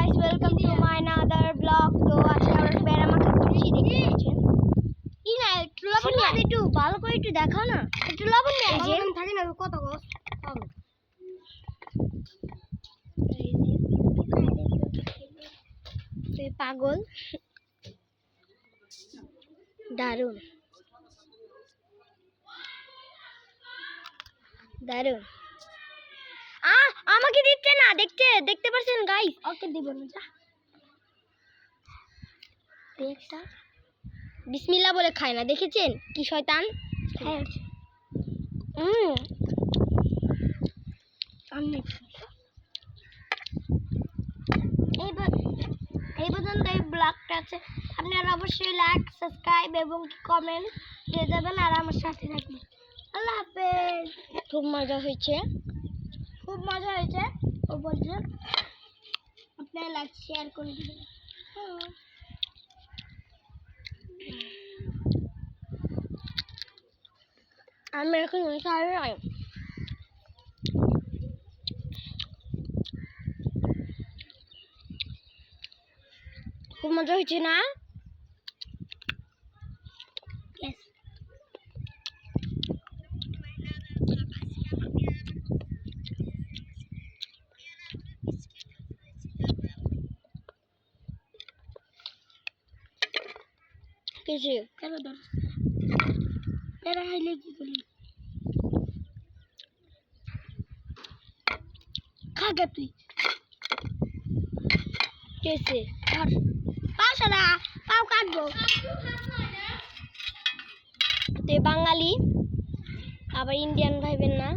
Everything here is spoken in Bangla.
guys, welcome to my another vlog. তো আজকে আমরা প্যারা মাখা করছি, দেখতে পাচ্ছেন। কি না একটু লবণ নিয়ে একটু ভালো করে একটু দেখাও না, একটু লবণ নিয়ে এই যে থাকে না কত কষ্ট হবে। পাগল দারুন দারুন। আমাকে দিচ্ছে না, দেখতে পাচ্ছেন গাইস? ওকে দিব না, যা দেখছা বিসমিল্লাহ বলে খায় না, দেখেছেন কি শয়তান। হ্যাঁ এই পর্যন্ত এই ব্লগটা আছে। আপনারা অবশ্যই লাইক, সাবস্ক্রাইব এবং কমেন্ট দিয়ে যাবেন আর আমার সাথে থাকবেন। আল্লাহ হাফেজ। খুব মজা হয়েছে, ও বলছে আপনারা লাইক শেয়ার করে দিবেন। আমি এখন খুব মজা হয়েছে না? কিছু প্যারা হাইলে কি করি খাগে তুই কেসে পাও সাদা পাও কাটবো। তে বাঙালি আবার ইন্ডিয়ান ভাইবেন না।